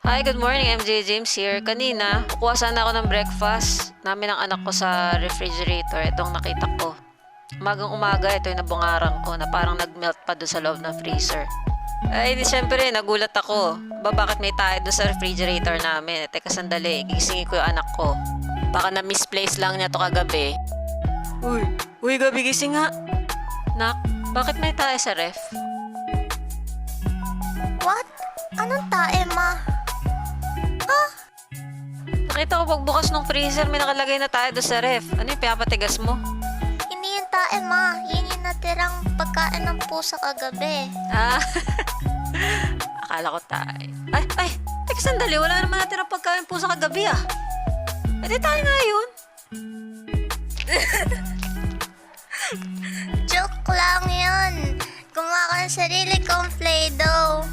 Hi, good morning. MJ James here. Kanina, kukuha sana ako ng breakfast namin ng anak ko sa refrigerator. Itong nakita ko. Umagang umaga, ito yung nabungarang ko na parang nag-melt pa doon sa loob ng freezer. Ay, di syempre, nagulat ako. Bakit may tayo doon sa refrigerator namin? Teka, sandali. Gigisingin ko yung anak ko. Baka na-misplace lang niya to kagabi. Uy, gabi gising nga. Nak, bakit may tayo sa ref? What? Anong tae, ma? Nakita ko pagbukas ng freezer, may nakalagay na tayo doon sa ref. Ano yung pinapatigas mo? Hindi yung tae, ma. Yun yung natirang pagkain ng pusa kagabi. Ah, akala ko tayo. Ay, teka sandali, wala naman natin ang pagkain po sa kagabi ah. Pwede tayo nga yun. Joke lang yun. Gumawa ka ng sarili kong Play-Doh.